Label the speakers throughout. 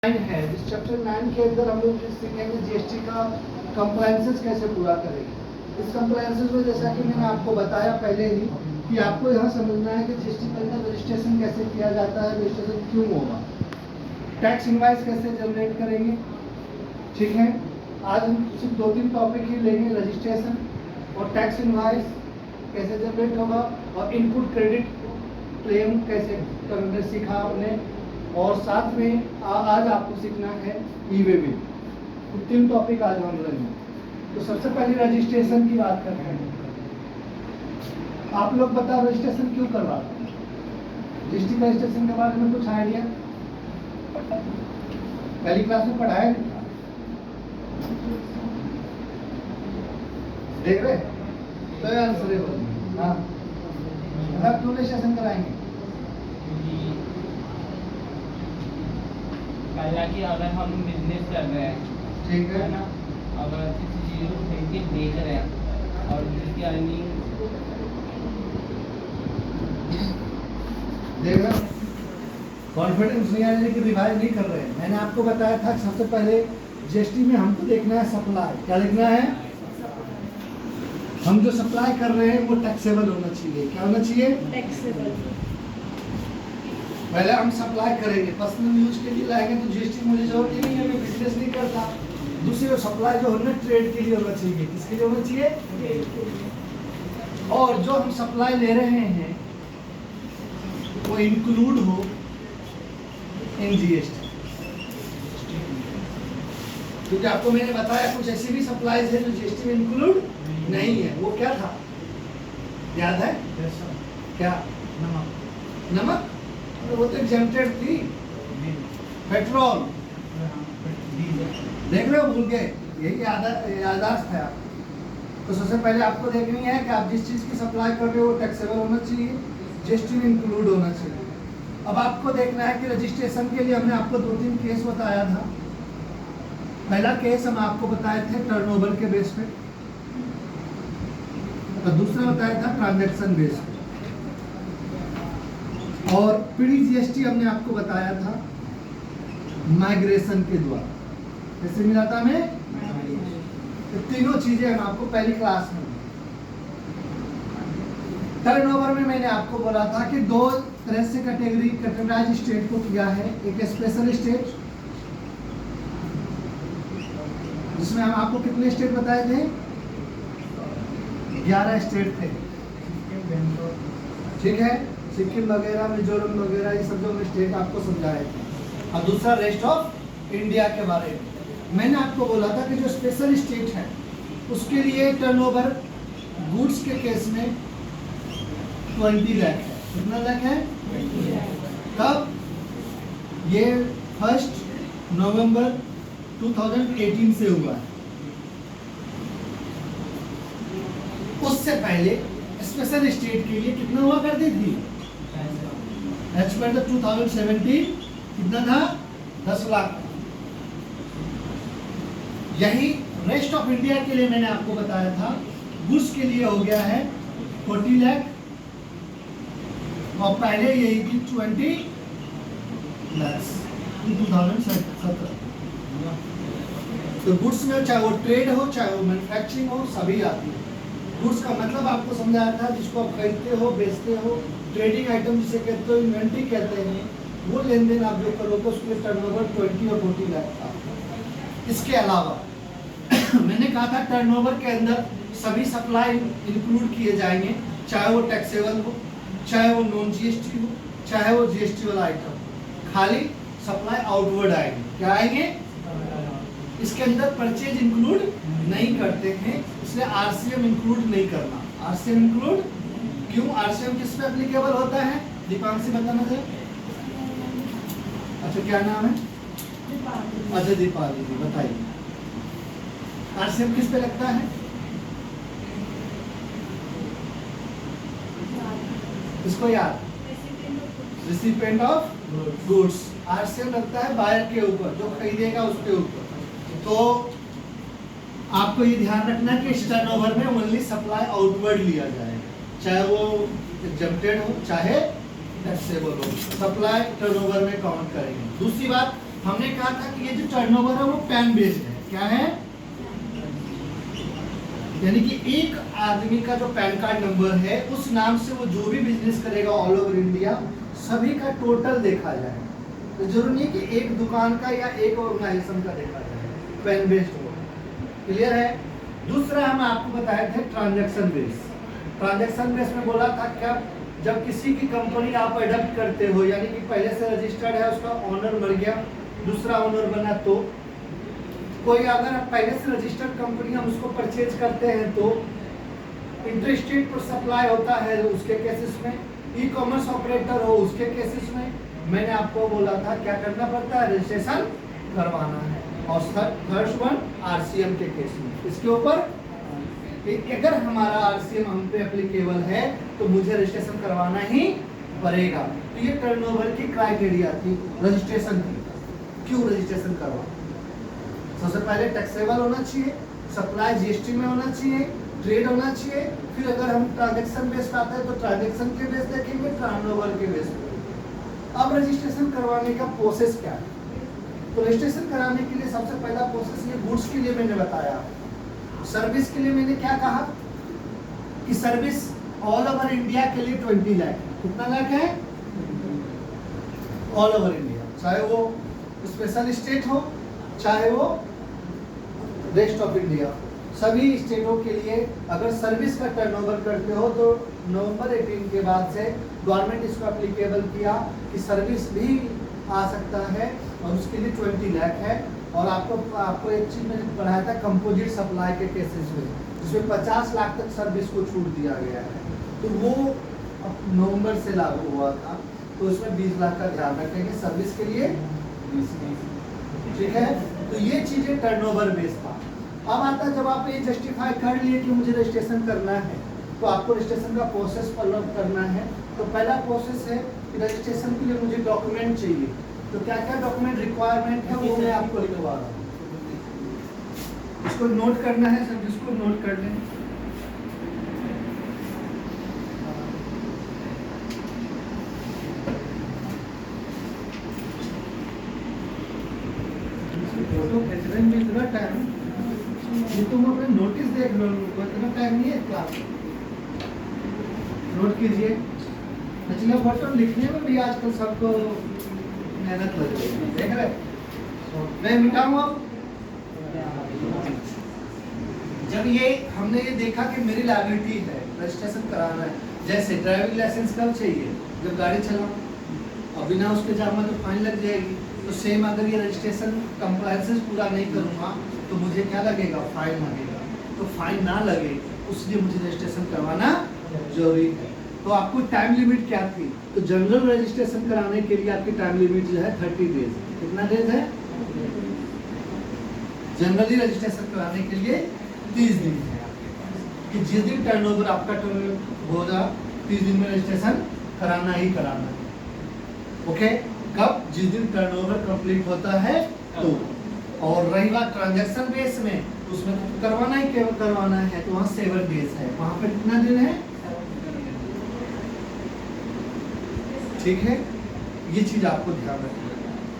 Speaker 1: है जिस चैप्टर 9 के अंदर हम लोग सीखेंगे जीएसटी का कंप्लायंसेस कैसे पूरा करेंगे। इस कंप्लायंसेस में जैसा कि मैंने आपको बताया पहले ही कि आपको यहाँ समझना है कि जीएसटी के अंदर रजिस्ट्रेशन कैसे किया जाता है, रजिस्ट्रेशन क्यों होगा, टैक्स इनवाइस कैसे जनरेट करेंगे। ठीक है, आज हम सिर्फ 2-3 टॉपिक ही लेंगे, रजिस्ट्रेशन और टैक्स इनवाइस कैसे जनरेट होगा और इनपुट क्रेडिट क्लेम कैसे करने सीखा हमने, और साथ में आज आपको सीखना है ई-वे बिल। तो 3 टॉपिक आज हम लेंगे। तो सबसे पहले रजिस्ट्रेशन की बात करते हैं। आप लोग बताओ रजिस्ट्रेशन क्यों करवाते हैं? जीएसटी का रजिस्ट्रेशन के बारे में कुछ आइडिया? पहली क्लास में पढ़ाया नहीं था, देख रहे? तो आंसर है हाँ, मतलब क्यों रजिस्ट्रेशन कराएंगे?
Speaker 2: कि अगर हम बिजनेस कर रहे हैं,
Speaker 1: ठीक है
Speaker 2: ना, अगर किसी चीज़ को खरीद के बेच रहे हैं और जिसकी अर्निंग
Speaker 1: देख रहे, कॉन्फिडेंस नहीं आने की रिवाइज नहीं कर रहे हैं। मैंने आपको बताया था कि सबसे पहले जीएसटी में हमको देखना है सप्लाई। क्या देखना है? हम जो सप्लाई कर रहे हैं वो टैक्सेबल होना चाहिए। क्या होना चाहिए?
Speaker 3: टैक्सेबल।
Speaker 1: पहले हम सप्लाई करेंगे, पर्सनल यूज के लिए लाएंगे तो जीएसटी मुझे जरूरत ही नहीं है, मैं बिजनेस नहीं करता। दूसरी सप्लाई जो होना ट्रेड के लिए होना चाहिए। किसके लिए होना चाहिए? और जो हम सप्लाई ले रहे हैं वो इंक्लूड हो इन जीएसटी। क्योंकि आपको मैंने बताया कुछ ऐसी भी सप्लाईज है जो जीएसटी में इंक्लूड नहीं है। वो क्या था, याद है? क्या? नमक तो वो तो एग्जेम्प्टेड थी। पेट्रोल देख रहे हो, भूल गए? यही याददाश्त है आपको। तो सबसे पहले आपको देखनी है कि आप जिस चीज़ की सप्लाई कर रहे हो वो टैक्सेबल होना चाहिए, जीएसटी में इंक्लूड होना चाहिए। अब आपको देखना है कि रजिस्ट्रेशन के लिए हमने आपको 2-3 केस बताया था। पहला केस हम आपको बताए थे टर्नओवर के बेस पे, और दूसरा बताया था ट्रांजैक्शन बेस पे, और पीडी जीएसटी हमने आपको बताया था माइग्रेशन के द्वारा। कैसे मिला था हमें? तो तीनों चीजें हम आपको पहली क्लास में। टर्नओवर में मैंने आपको बोला था कि 2 तरह से कैटेगराइज स्टेट को किया है। एक स्पेशल स्टेट, जिसमें हम आपको कितने स्टेट बताए थे? 11 स्टेट थे। ठीक है, सिक्किम वगैरह, मिजोरम वगैरह, ये सब जो मैं स्टेट आपको समझाए थे। और दूसरा रेस्ट ऑफ इंडिया के बारे में मैंने आपको बोला था कि जो स्पेशल स्टेट है उसके लिए टर्नओवर गुड्स के केस में 20 लाख है। कितना लाख है? कब? ये 1 नवंबर 2018 से हुआ है। उससे पहले स्पेशल स्टेट के लिए कितना हुआ करती थी? एज पर 2017 कितना था? 10 लाख। यही रेस्ट ऑफ इंडिया के लिए मैंने आपको बताया था, गुड्स के लिए हो गया है 40 लाख, और पहले यही थी 20 लाख 2017। तो गुड्स में चाहे वो ट्रेड हो, चाहे वो मैन्युफैक्चरिंग हो, सभी आती है। गुड्स का मतलब आपको समझाया था जिसको आप खरीदते हो, बेचते हो, ट्रेडिंग आइटम जिसे कहते हो, इन्वेंट्री कहते हैं, वो लेन देन आप जो करोगे उसके टर्नओवर 20 और 40 लाख था। इसके अलावा मैंने कहा था टर्नओवर के अंदर सभी सप्लाई इंक्लूड किए जाएंगे, चाहे वो टैक्सेबल हो, चाहे वो नॉन जीएसटी हो, चाहे वो जीएसटी वाला आइटम हो। खाली सप्लाई आउटवर्ड आएंगे। क्या आएंगे? इसके अंदर परचेज इंक्लूड नहीं करते हैं, इसलिए आरसीएम इंक्लूड नहीं करना। आरसीएम इंक्लूड क्यों? आरसीएम किस पे एप्लीकेबल होता है? दीपांशी बताना सर। अच्छा क्या नाम है? अच्छा दीपाली जी, बताइए आरसीएम किस पे लगता है? इसको याद, रिसिपिएंट ऑफ गुड्स। आरसीएम लगता है बायर के ऊपर, जो खरीदेगा उसके ऊपर। तो आपको ये ध्यान रखना है कि इस टर्नओवर में ओनली सप्लाई आउटवर्ड लिया जाएगा, चाहे वो एग्जेम्प्टेड हो चाहे टैक्सेबल हो। सप्लाई टर्नओवर में काउंट करेंगे। दूसरी बात, हमने कहा था कि ये जो टर्नओवर है वो पैन बेस्ड है। क्या है? यानी कि एक आदमी का जो पैन कार्ड नंबर है उस नाम से वो जो भी बिजनेस करेगा ऑल ओवर इंडिया, सभी का टोटल देखा जाए। तो जरूरी नहीं कि एक दुकान का या एक ऑर्गेनाइजेशन का देखा जाए, पैन बेस्ड हो। क्लियर है? दूसरा हम आपको बताए थे ट्रांजैक्शन बेस। ट्रांजैक्शन बेस में बोला था क्या, जब किसी की कंपनी आप अडॉप्ट करते हो, यानी कि पहले से रजिस्टर्ड है, उसका ओनर मर गया, दूसरा ओनर बना, तो कोई अगर पहले से रजिस्टर्ड कंपनी हम उसको परचेज करते हैं तो इंटरेस्टेड पर सप्लाई होता है उसके केसेस में, ई कॉमर्स ऑपरेटर हो उसके केसेस में मैंने आपको बोला था क्या करना पड़ता है, रजिस्ट्रेशन करवाना है। और थर्ड वन आरसीएम के केस में, इसके ऊपर अगर हमारा आरसीएम हम पे एप्लीकेबल है तो मुझे रजिस्ट्रेशन करवाना ही पड़ेगा। तो ये टर्नओवर की क्राइटेरिया थी रजिस्ट्रेशन की। क्यों रजिस्ट्रेशन करवा? सबसे पहले टैक्सेबल होना चाहिए, सप्लाई जीएसटी में होना चाहिए, ट्रेड होना चाहिए। फिर अगर हम ट्रांजैक्शन बेस्ड आता है तो ट्रांजैक्शन के बेस देखेंगे, टर्नओवर के बेस पे। अब रजिस्ट्रेशन करवाने का प्रोसेस क्या है? तो रजिस्ट्रेशन कराने के लिए सबसे पहला प्रोसेस ये गुड्स के लिए मैंने बताया। सर्विस के लिए मैंने क्या कहा कि सर्विस ऑल ओवर इंडिया के लिए 20 लाख। कितना लाख है? ऑल ओवर इंडिया, चाहे वो स्पेशल स्टेट हो चाहे वो रेस्ट ऑफ इंडिया, सभी स्टेटों के लिए अगर सर्विस का टर्नओवर करते हो तो नवंबर 18 के बाद से गवर्नमेंट इसको एप्लीकेबल किया कि सर्विस भी आ सकता है और उसके लिए 20 लाख है। और आपको एक चीज मैंने पढ़ाया था कंपोजिट सप्लाई के केसेस में, जिसमें 50 लाख तक सर्विस को छूट दिया गया है, तो वो नवंबर से लागू हुआ था। तो इसमें 20 लाख का ध्यान रखेंगे सर्विस के लिए, ठीक है। तो ये चीजें टर्नओवर बेस था। अब आता है जब आप ये जस्टिफाई कर लिए कि मुझे रजिस्ट्रेशन करना है तो आपको रजिस्ट्रेशन का प्रोसेस फॉलो करना है। तो पहला प्रोसेस है कि रजिस्ट्रेशन के लिए मुझे डॉक्यूमेंट चाहिए। तो क्या क्या डॉक्यूमेंट रिक्वायरमेंट है वो मैं आपको लिखवा रहा हूँ, इसको नोट करना है, सब इसको नोट कर लें। फोटो खींचने में इतना टाइम, ये तुम अपने नोटिस देख लो, इतना टाइम नहीं है क्लास। नोट कीजिए। पिछले फोटो लिखने में भी आजकल सबको मेहनत लग रही है, देख रहे? मैं मिटाऊंगा। जब ये हमने ये देखा कि मेरी लायबिलिटी है, रजिस्ट्रेशन कराना है, जैसे ड्राइविंग लाइसेंस कब चाहिए? जब गाड़ी चलाऊं, और बिना उसके जाऊंगा तो फाइन लग जाएगी। तो सेम अगर ये रजिस्ट्रेशन कंप्लायंसेस पूरा नहीं करूंगा तो मुझे क्या लगेगा? फाइन लगेगा। तो फाइन ना लगे उसलिए मुझे रजिस्ट्रेशन करवाना जरूरी है। तो आपको टाइम लिमिट क्या थी? तो जनरल रजिस्ट्रेशन कराने के लिए आपकी टाइम लिमिट जो है 30 डेज। कितना डेज है? जनरली रजिस्ट्रेशन कराने के लिए 30 दिन है कि जिस दिन टर्नओवर आपका होगा 30 दिन में रजिस्ट्रेशन कराना ही कराना है। ओके, कब? जिस दिन टर्नओवर कंप्लीट होता है तो। और रही बात ट्रांजैक्शन बेस में, उसमें तो करवाना ही केवल करवाना है, तो वहाँ 7 डेज है। वहाँ पे कितना दिन है? ठीक है, ये चीज आपको ध्यान रखना है।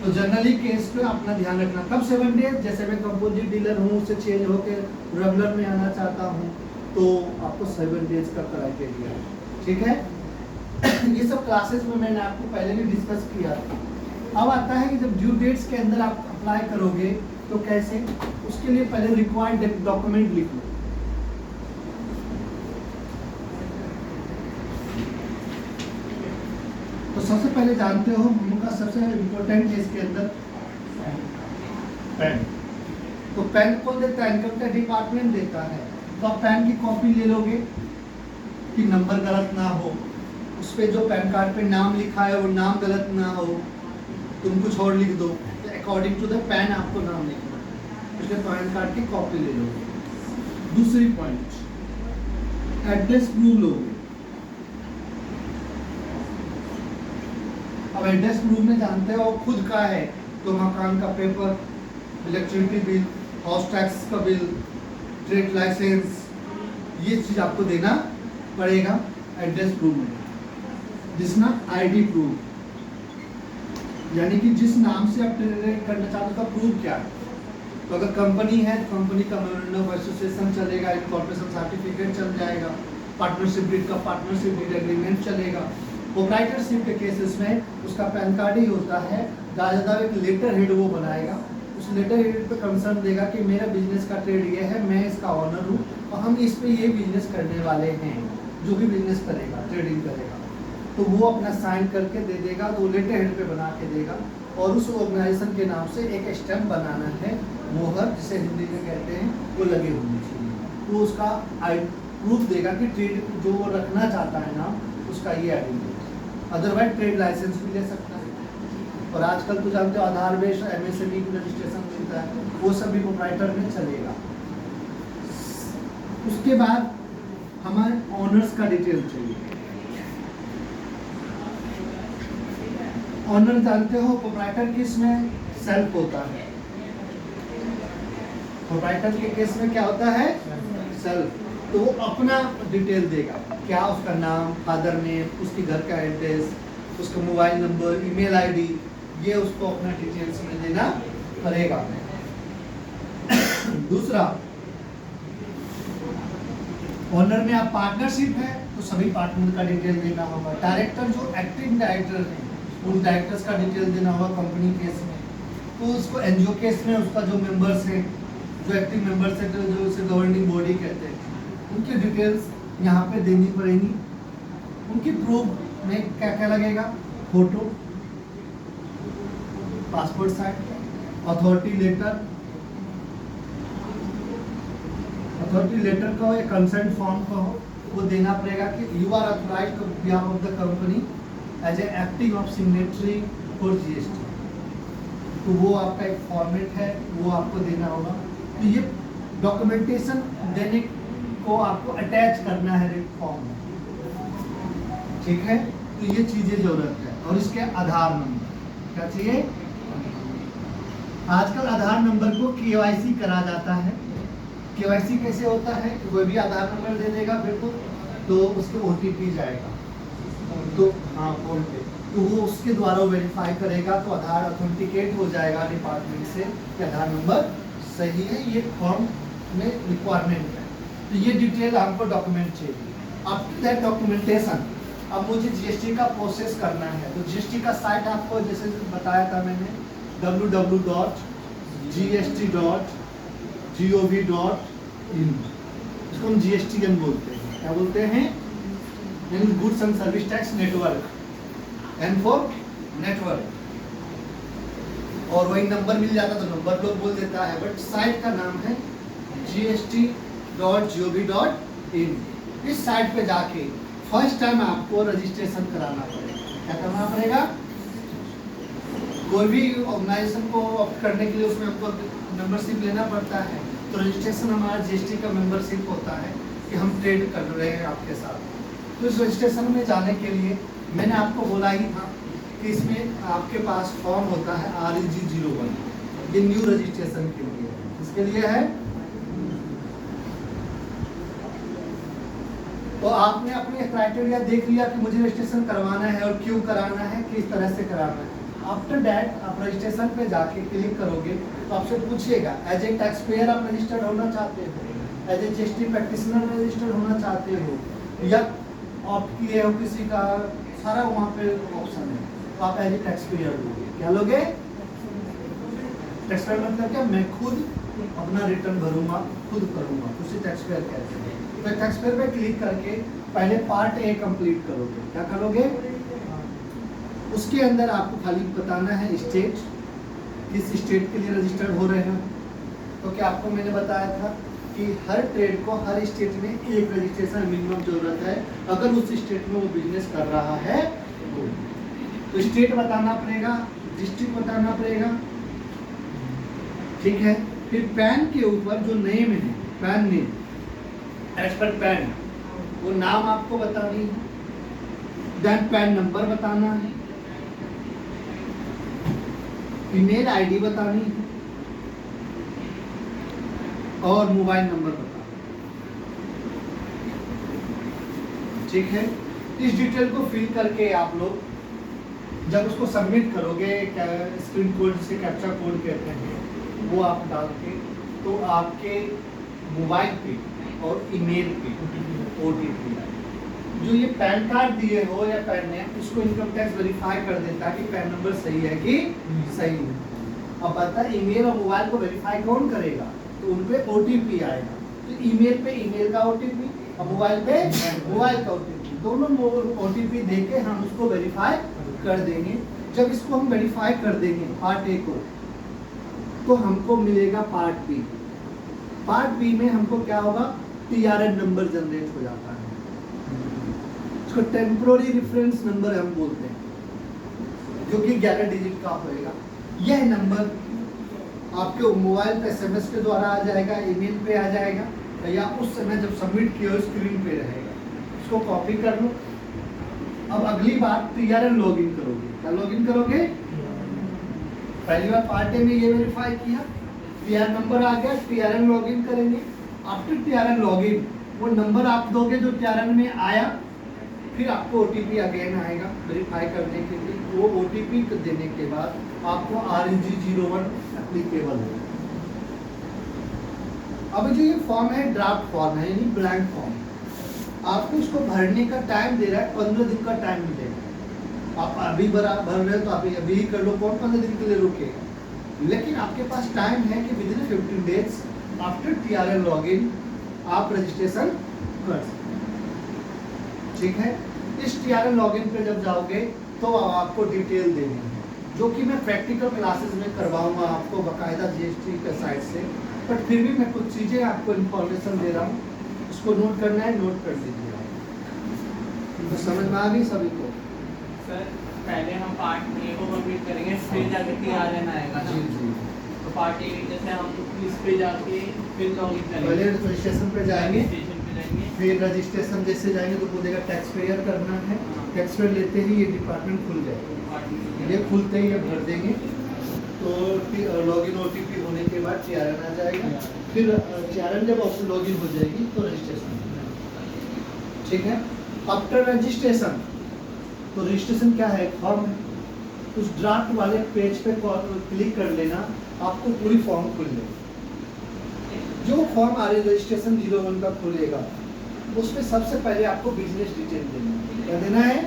Speaker 1: तो जनरली केस पे अपना ध्यान रखना। कब 7 डेज? जैसे मैं कंपोजिट डीलर हूँ, उससे चेंज होकर रेगुलर में आना चाहता हूँ तो आपको 7 डेज का क्राइटेरिया है, ठीक है। ये सब क्लासेस में मैंने आपको पहले भी डिस्कस किया। अब आता है कि जब ड्यू डेट्स के अंदर आप अप्लाई करोगे तो कैसे, उसके लिए पहले रिक्वायर्ड डॉक्यूमेंट लिख लो। तो सबसे पहले जानते हो उनका सबसे इम्पोर्टेंट है इसके अंदर पैन। तो पैन कौन देता है? इनकम टैक्स डिपार्टमेंट देता है। तो आप पैन की कॉपी ले लोगे कि नंबर गलत ना हो, उस पर जो पैन कार्ड पे नाम लिखा है वो नाम गलत ना हो, तुम कुछ और लिख दो, अकॉर्डिंग टू द पैन आपको नाम लिखना है। इसलिए पैन कार्ड की कॉपी ले लोगे। दूसरी पॉइंट, एड्रेस प्रूफ लोगे। अब एड्रेस प्रूफ में जानते हो खुद का है तो मकान का paper, electricity bill, house tax का बिल, ट्रेड लाइसेंस, ये चीज आपको देना पड़ेगा एड्रेस प्रूफ में। जिसमें आईडी प्रूफ, यानी कि जिस नाम से आप ट्रेड करना चाहते हो उसका प्रूफ क्या है। तो अगर कंपनी है तो कंपनी का मेमोरेंडम ऑफ एसोसिएशन चलेगा, इनकॉर्पोरेशन सर्टिफिकेट चल जाएगा, पार्टनरशिप डीड का पार्टनरशिप डीड एग्रीमेंट चलेगा। प्रोप्राइटरशिप के केसेस में उसका पैन कार्ड ही होता है, ज़्यादा एक लेटर हेड वो बनाएगा, उस लेटर हेड पे कंसर्न देगा कि मेरा बिजनेस का ट्रेड ये है, मैं इसका ऑनर हूँ और हम इस पे ये बिजनेस करने वाले हैं। जो भी बिजनेस करेगा, ट्रेडिंग करेगा, तो वो अपना साइन करके दे देगा, तो वो लेटर हेड पे बना के देगा और उस ऑर्गेनाइजेशन के नाम से एक स्टैम्प बनाना है, मोहर जिसे हिंदी में कहते हैं, वो लगे होनी चाहिए। तो उसका प्रूफ देगा कि ट्रेड जो वो रखना चाहता है नाम, उसका ये आइडेंटिटी। अदरवाइज ट्रेड लाइसेंस भी ले सकता है। और आजकल तो जानते हो आधार बेस्ड MSME की रजिस्ट्रेशन मिलता है, वो सब भी प्रोप्राइटर में चलेगा। उसके बाद हमारे ऑनर्स का डिटेल चाहिए। ऑनर जानते हो प्रोप्राइटर किस में सेल्फ होता है, प्रोप्राइटर के केस में क्या होता है, सेल्फ। तो वो अपना डिटेल देगा, क्या उसका नाम, फादर नेम, उसके घर का एड्रेस, उसका मोबाइल नंबर, ईमेल आईडी, ये उसको अपना डिटेल्स में देना पड़ेगा। दूसरा, ऑनर में आप पार्टनरशिप है तो सभी पार्टनर का डिटेल देना होगा। डायरेक्टर जो एक्टिव डायरेक्टर है उन डायरेक्टर्स का डिटेल देना होगा कंपनी केस में। तो उसको एनजीओ केस में उसका जो मेंबर्स है, जो एक्टिव मेंबर्स है, जो उसे गवर्निंग बॉडी कहते हैं, उनकी डिटेल्स यहाँ पे देनी पड़ेगी। उनकी प्रूफ में क्या क्या लगेगा, photo, passport size, authority letter, कहो या कंसेंट फॉर्म कहो, वो देना पड़ेगा कि you are authorised on behalf of the company as a acting of signatory for GST। तो वो आपका एक फॉर्मेट है, वो आपको देना होगा। तो ये डॉक्यूमेंटेशन देने को आपको अटैच करना है रेट फॉर्म में, ठीक है। तो ये चीजें जरूरत है। और इसके आधार नंबर क्या चाहिए। आजकल आधार नंबर को KYC करा जाता है। KYC कैसे होता है, कोई भी आधार नंबर दे देगा फिर तो उसके OTP जाएगा, तो हाँ फोन पे, तो वो उसके द्वारा वेरीफाई करेगा, तो आधार ऑथेंटिकेट हो जाएगा डिपार्टमेंट से कि आधार नंबर सही है। ये फॉर्म में रिक्वायरमेंट है। तो ये डिटेल आपको डॉक्यूमेंट चाहिए। आफ्टर दैट डॉक्यूमेंटेशन अब मुझे GST का प्रोसेस करना है। तो GST का साइट आपको जैसे बताया था मैंने, www.gst.gov.in, इसको हम GSTN बोलते हैं। क्या बोलते हैं, goods and service tax network, and for network. और वही नंबर मिल जाता तो नंबर लोग बोल देता है, बट साइट का नाम है gst.gov.in। इस साइट पे जाके फर्स्ट टाइम आपको रजिस्ट्रेशन कराना पड़ेगा। क्या करना पड़ेगा, कोई भी ऑर्गेनाइजेशन को ऑप्ट करने के लिए उसमें हमको मेंबरशिप लेना पड़ता है। तो रजिस्ट्रेशन हमारा GST का मेंबरशिप होता है कि हम ट्रेड कर रहे हैं आपके साथ। तो इस रजिस्ट्रेशन में जाने के लिए मैंने आपको बोला ही था कि इसमें आपके पास फॉर्म होता है REG 01, ये न्यू रजिस्ट्रेशन के लिए है। इसके लिए है, तो आपने अपने क्राइटेरिया देख लिया कि मुझे रजिस्ट्रेशन करवाना है और क्यों कराना है, किस तरह से कराना है। आफ्टर दैट आप रजिस्ट्रेशन पे जाके क्लिक करोगे तो आपसे पूछेगा एज ए टैक्स पेयर आप रजिस्टर्ड होना चाहते हो, as a GST practitioner registered होना चाहते हो, या ऑप्ट किए हो किसी का, सारा वहाँ पे ऑप्शन है। तो आप एज ए टैक्स पेयर लोगे। क्या लोगे, टैक्स पेयर मतलब क्या, मैं खुद अपना रिटर्न भरूंगा, खुद करूंगा, उसे टैक्स पेयर कहते हैं। तो टैक्स पेयर पे क्लिक करके पहले पार्ट A कंप्लीट करोगे। क्या करोगे, उसके अंदर आपको खाली बताना है स्टेट, किस स्टेट के लिए रजिस्टर्ड हो रहे हैं। तो क्या आपको मैंने बताया था कि हर ट्रेड को हर स्टेट में एक रजिस्ट्रेशन मिनिमम जरूरत है, अगर उस स्टेट में वो बिजनेस कर रहा है तो स्टेट बताना पड़ेगा, डिस्ट्रिक्ट बताना पड़ेगा, ठीक है। फिर पैन के ऊपर जो नेम है, PAN name as per PAN, वो नाम आपको बतानी है। देन पैन नंबर बताना है, ईमेल आईडी बतानी है और मोबाइल नंबर बताना, ठीक है। इस डिटेल को फिल करके आप लोग जब उसको सबमिट करोगे, स्क्रीन कोड जिसे कैप्चा कोड कहते हैं, वो आप डाल के तो आपके मोबाइल पे और ईमेल पे OTP आए। जो ये पैन कार्ड दिए हो या पैन नेम, उसको इनकम टैक्स वेरीफाई कर देता है कि पैन नंबर सही है कि सही नहीं। अब पता है ईमेल और मोबाइल को वेरीफाई कौन करेगा, तो उन पे OTP आएगा। तो ईमेल पे ईमेल का OTP और मोबाइल पे मोबाइल का OTP, दोनों OTP देके हम उसको वेरीफाई कर देंगे। जब इसको हम वेरीफाई कर देंगे पार्ट ए को, तो हमको मिलेगा पार्ट बी। पार्ट बी में हमको क्या होगा, TRN नंबर जनरेट हो जाता है, इसको टेम्पोररी रेफरेंस नंबर हम बोलते हैं, जो कि 11 डिजिट का होएगा। यह नंबर आपके मोबाइल पे SMS के द्वारा आ जाएगा, ईमेल पे आ जाएगा, या उस समय जब सबमिट किया स्क्रीन पे रहेगा। इसको कॉपी कर लो। अब अगली बात TRN लॉगिन करोगे। क्या लॉगिन करोगे? पहली बार पार्ट ए में ये वेरीफाई किया, TRN नंबर आ गया, TRN लॉगिन करेंगे। आफ्टर TRN लॉगिन वो नंबर आप दोगे जो TRN में आया, फिर आपको OTP अगेन आएगा वेरीफाई करने के लिए। वो OTP देने के बाद आपको REG 01 एप्लीकेबल है। अब जो ये फॉर्म है ड्राफ्ट फॉर्म है, यानी ब्लैंक फॉर्म, आपको इसको भरने का टाइम दे रहा है, 15 दिन का टाइम मिलेगा। आप अभी भर रहे हो तो आप अभी ही कर लो, कौन 15 दिन के लिए रुकेगा। लेकिन आपके पास टाइम है कि within 15 days after TRN login आप रजिस्ट्रेशन कर सकते हैं। ठीक है, इस TRN लॉगिन पे जब जाओगे तो आपको डिटेल देनी है, जो कि मैं प्रैक्टिकल क्लासेस में करवाऊंगा आपको बाकायदा GST के साइड से। बट फिर भी मैं कुछ चीज़ें आपको इन्फॉर्मेशन दे रहा हूँ, इसको नोट करना है, नोट कर लीजिए। तो समझ में आ गई सभी को?
Speaker 2: सर पहले हम पार्ट ए को कंप्लीट करेंगे, फिर जाके TRN आएगा ना।
Speaker 1: जी जी।
Speaker 2: तो पार्ट ए जैसे हम इस पे जाके फिर लॉगिन करेंगे,
Speaker 1: पहले रजिस्ट्रेशन पे जाएंगे,
Speaker 2: स्टेशन पे जाएंगे,
Speaker 1: फिर रजिस्ट्रेशन जैसे जाएंगे तो बोलेगा टैक्स पेयर करना है। टैक्स पेयर लेते ही ये डिपार्टमेंट खुल जाएगा, ये खुलते ही अब भर देंगे तो लॉगिन OTP होने के बाद TRN आ जाएगा। फिर TRN जब ऑप्शन लॉगिन हो जाएगी तो रजिस्ट्रेशन। ठीक है, आफ्टर रजिस्ट्रेशन तो रजिस्ट्रेशन क्या है, फॉर्म है, उस ड्राफ्ट वाले पेज पे क्लिक कर लेना, आपको पूरी फॉर्म खुल जाएगी। जो फॉर्म रजिस्ट्रेशन 01 का खुलेगा उसमें सबसे पहले आपको बिजनेस डिटेल देना है। क्या देना है?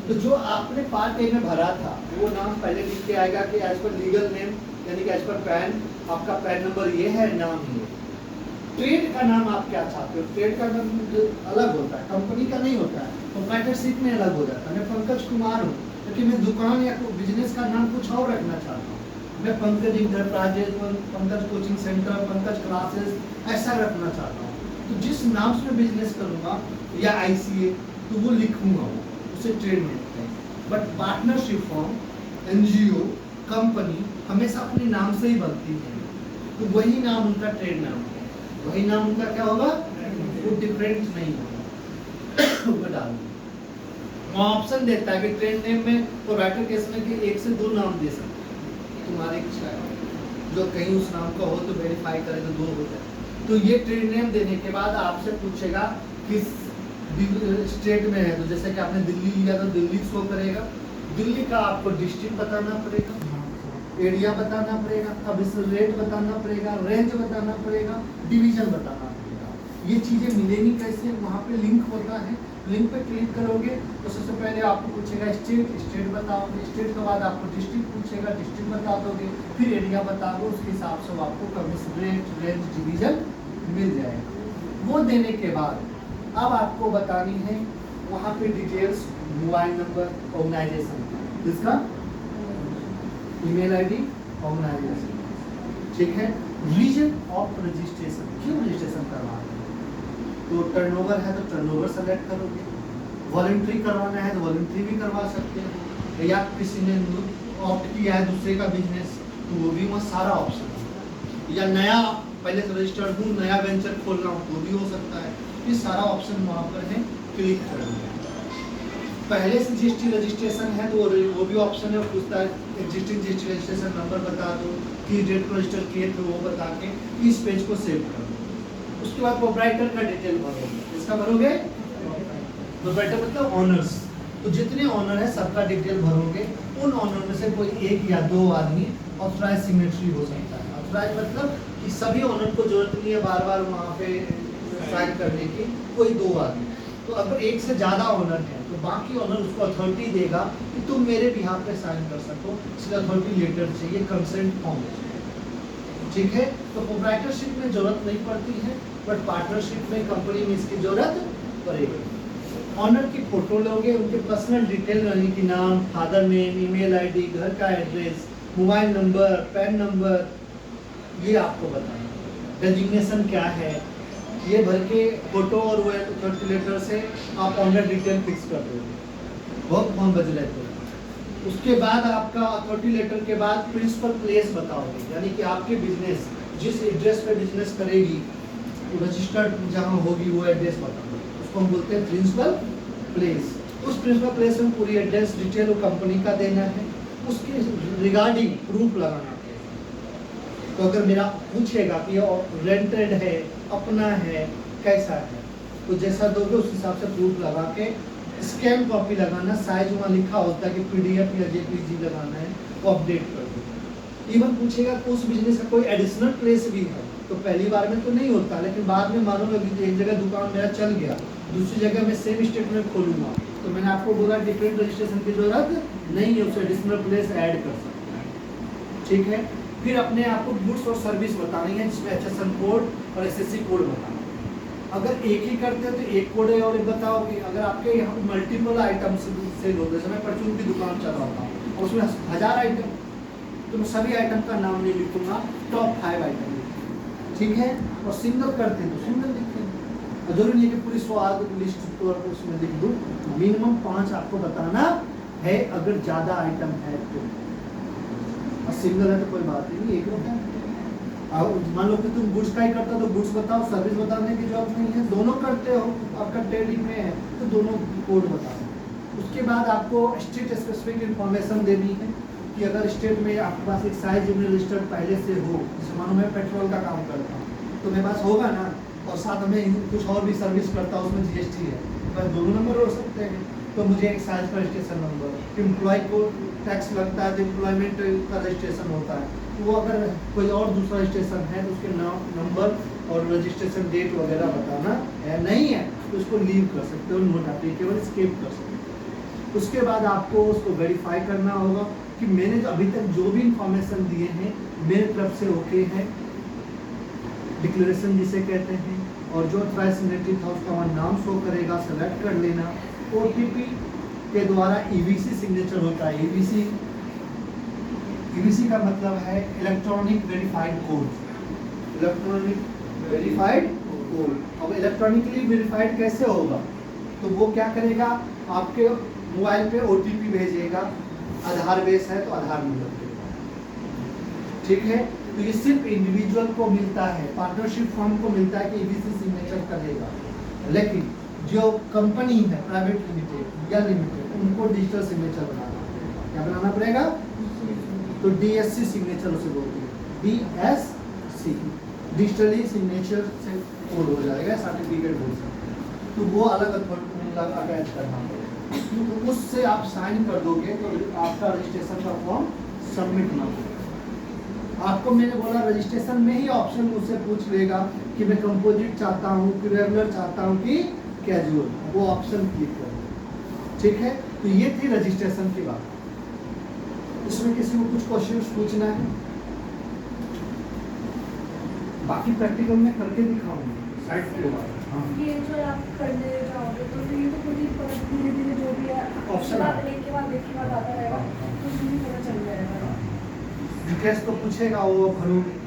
Speaker 1: तो जो आपने पार्ट ए में भरा था वो नाम पहले लिख के आएगा कि एज पर लीगल नेम, यानी कि एज पर पैन, आपका पैन नंबर ये है, नाम ये। ट्रेड का नाम आप क्या चाहते हो? ट्रेड का नाम अलग होता है, कंपनी का नहीं होता है, प्रोप्राइटरशिप में अलग हो जाता है। मैं पंकज कुमार हूँ, लेकिन मैं दुकान या बिजनेस का नाम कुछ और रखना चाहता हूँ। मैं Pankaj enterprises, Pankaj coaching centre, Pankaj classes ऐसा रखना चाहता हूँ। तो जिस नाम से मैं बिजनेस करूँगा या ICA तो वो लिखूंगा, वो उसे ट्रेड में लिखते हैं। But partnership form, NGO, company हमेशा अपने नाम से ही बनती है, तो वही नाम उनका ट्रेड नाम है, वही नाम उनका क्या होगा, वो डिफरेंट नहीं होगा। वो डाल वहाँ ऑप्शन देता है कि ट्रेड नेम में प्रोप्राइटर केस में कि 1 से 2 नाम दे सकते हैं, तुम्हारी इच्छा है। जो कहीं उस नाम का हो तो वेरीफाई करे तो 2 हो जाए। तो ये ट्रेड नेम देने के बाद आपसे पूछेगा किस स्टेट में है, तो जैसे कि आपने दिल्ली लिया तो दिल्ली शो करेगा, दिल्ली का आपको डिस्ट्रिक्ट बताना पड़ेगा, एरिया बताना पड़ेगा, अब इस रेट बताना पड़ेगा, रेंज बताना पड़ेगा, डिवीजन बताना पड़ेगा। ये चीज़ें मिलेंगी कैसे? वहाँ पे लिंक होता है, लिंक पे क्लिक करोगे तो सबसे पहले आपको पूछेगा स्टेट, स्टेट बताओगे, स्टेट के बाद आपको डिस्ट्रिक्ट पूछेगा, डिस्ट्रिक्ट बता दोगे, फिर एरिया बता दो, उसके हिसाब से आपको कमीशन रेट, रेंज, डिवीजन मिल जाएगा। वो देने के बाद अब आपको बतानी है वहाँ पे डिटेल्स, मोबाइल नंबर, ऑर्गेनाइजेशन, इसका ईमेल ID, ऑर्गेनाइजेशन। ठीक है, रीजन ऑफ रजिस्ट्रेशन, क्यों रजिस्ट्रेशन करवा रहे हैं? तो टर्नओवर है तो टर्नओवर सेलेक्ट करोगे, वॉलंटरी करवाना है तो वॉलंटरी भी करवा सकते हैं, या किसी ने ऑप्ट किया है दूसरे का बिजनेस तो वो भी वहाँ सारा ऑप्शन है, या नया पहले से रजिस्टर्ड हूँ, नया वेंचर खोल रहा हूँ तो भी हो सकता है। ये सारा ऑप्शन वहाँ पर है, क्लिक करेंगे। पहले से GST रजिस्ट्रेशन है तो वो भी ऑप्शन है, पूछता है एग्जिस्टिंग GST रजिस्ट्रेशन नंबर बता दो, कि डेट को रजिस्टर किए थे वो बता के इस पेज को सेव कर दो। उसके बाद प्रोप्राइटर का डिटेल भरोगे, इसका भरोगे, प्रोप्राइटर मतलब ऑनर्स, तो जितने ऑनर है सबका डिटेल भरोगे, उन ऑनर में से कोई एक या दो आदमी ऑथराइज सिग्नेटरी हो सकता है। ऑथराइज मतलब कि सभी ऑनर को जरूरत नहीं है बार बार वहाँ पे साइन करने की, कोई दो आदमी। तो अगर एक से ज़्यादा ऑनर है तो बाकी ऑनर उसको अथॉरिटी देगा कि तुम मेरे बिहाफ पे साइन कर सको, इसलिए अथॉरिटी लेटर चाहिए, कंसेंट फॉर्म चाहिए। ठीक है, तो प्रोप्राइटरशिप में जरूरत नहीं पड़ती है, बट पार्टनरशिप में कंपनी में इसकी जरूरत पड़ेगी। ऑनर की फोटो लोगे, उनके पर्सनल डिटेल यानी कि नाम, फादर नेम, ईमेल आईडी, घर का address, mobile number, pan number, ये आपको बताना। डेजिग्नेशन क्या है ये भर के फोटो और वो अथॉरिटी लेटर से आप ऑनर डिटेल फिक्स कर दोगे। बहुत फॉर्म बज रहे थे। उसके बाद आपका अथॉरिटी लेटर के बाद प्रिंसिपल प्लेस बताओगे, यानी कि आपके बिजनेस जिस एड्रेस पे बिजनेस करेगी रजिस्टर्ड जहाँ होगी वो एड्रेस बताओगे, उसको हम बोलते हैं प्रिंसिपल प्लेस। उस प्रिंसिपल प्लेस में पूरी एड्रेस डिटेल वो कंपनी का देना है, उसके रिगार्डिंग प्रूफ लगाना है। तो अगर मेरा पूछेगा कि रेंटेड है, अपना है, कैसा है, तो जैसा दोगे उस हिसाब से प्रूफ लगा के स्कैन कॉपी लगाना, साइज वहाँ लिखा होता है कि पीडीएफ या जेपीजी लगाना है, वो अपडेट कर दो। इवन पूछेगा कि उस बिजनेस का कोई एडिशनल प्लेस भी है, तो पहली बार में तो नहीं होता, लेकिन बाद में मानो एक जगह दुकान मेरा चल गया, दूसरी जगह मैं सेम स्टेट में खोलूंगा, तो मैंने आपको बोला डिफरेंट रजिस्ट्रेशन की जरूरत नहीं है, उसे एडिशनल प्लेस ऐड कर सकते हैं। ठीक है, फिर अपने आपको गुड्स और सर्विस बतानी है, जिसमें HSN कोड और SSC कोड बताना है। अगर एक ही करते हो तो एक कोड है और एक बताओगे। अगर आपके यहाँ मल्टीपल आइटम सेल होते हैं, मैं परचून की दुकान चलाता हूँ और उसमें 1000 आइटम, तो मैं सभी आइटम का नाम नहीं लिखूंगा, टॉप 5 आइटम लिखूंगा। ठीक है, और सिंगल करते हैं तो सिंगल लिखते हैं, जरूरी नहीं कि पूरी स्वाद लिस्ट तो उसमें लिख दूँ, मिनिमम 5 आपको बताना है अगर ज़्यादा आइटम है तो। और सिंगल है तो कोई बात ही नहीं, एक होता है। मान लो कि तुम गुड्स का ही करता हो तो गुड्स बताओ, सर्विस बताने की जरूरत नहीं है, दोनों करते हो, आपका ट्रेडिंग में है तो दोनों कोड बताओ। उसके बाद आपको स्टेट स्पेसिफिक इंफॉर्मेशन देनी है कि अगर स्टेट में आपके पास एक साइज रजिस्टर्ड पहले से हो, जैसे मानो मैं पेट्रोल का काम करता हूँ तो मेरे पास होगा ना, और साथ में कुछ और भी सर्विस करता हूँ उसमें GST है, बस दोनों नंबर हो सकते हैं। तो मुझे एक साइज का रजिस्ट्रेशन नंबर, एम्प्लॉय को टैक्स लगता है तो एम्प्लॉयमेंट का रजिस्ट्रेशन होता है, तो वो अगर कोई और दूसरा रजिस्ट्रेशन है तो उसके नाम, नंबर और रजिस्ट्रेशन डेट वगैरह बताना है। नहीं है तो उसको लीव कर सकते हो, नोट एप्लीकेबल स्किप कर सकते हो। उसके बाद आपको उसको वेरीफाई करना होगा कि मैंने अभी तक जो भी इंफॉर्मेशन दिए हैं मेरे तरफ से ओके है, डिक्लेरेशन जिसे कहते हैं, और जो ऑथराइज्ड सिग्नेटरी था उसका वहाँ नाम शो करेगा, सेलेक्ट कर लेना। OTP के द्वारा EVC सिग्नेचर होता है। EVC का मतलब है electronic verified code, electronic verified code. अब इलेक्ट्रॉनिकली वेरीफाइड कैसे होगा, तो वो क्या करेगा, आपके मोबाइल पे OTP भेजेगा, आधार बेस है तो आधार नंबर देगा। ठीक है, तो ये सिर्फ इंडिविजुअल को मिलता है, पार्टनरशिप फॉर्म को मिलता है कि EVC सिग्नेचर करेगा, लेकिन जो कंपनी है प्राइवेट लिमिटेड या लिमिटेड उनको डिजिटल सिग्नेचर बनाना पड़ेगा। क्या बनाना पड़ेगा, तो DSC सिग्नेचर उसे बोलते हैं, DSC डिजिटली सिग्नेचर से कोड हो जाएगा, सर्टिफिकेट बोल सकते हैं, तो वो अलग अटैच करना पड़ेगा। तो उससे आप साइन कर दोगे तो आपका रजिस्ट्रेशन का फॉर्म सबमिट ना होगा। आपको मैंने बोला रजिस्ट्रेशन में ही ऑप्शन मुझसे पूछ लेगा कि मैं कंपोजिट चाहता हूँ कि रेगुलर चाहता हूँ कि कैजुअल, वो ऑप्शन क्लिक करो। ठीक है, तो ये थी रजिस्ट्रेशन की बात। इसमें किसी को कुछ क्वेश्चन पूछना है, बाकी प्रैक्टिकल में करके दिखाऊंगा साइड के बाद। हाँ,
Speaker 3: ये जो आप करने जाओगे तो ये तो खुद ही धीरे धीरे जो भी है
Speaker 1: ऑप्शन
Speaker 3: एक के बाद आता रहेगा, तो उसमें पता चल जाएगा।
Speaker 1: डिटेल्स तो पूछेगा वो भरोगे।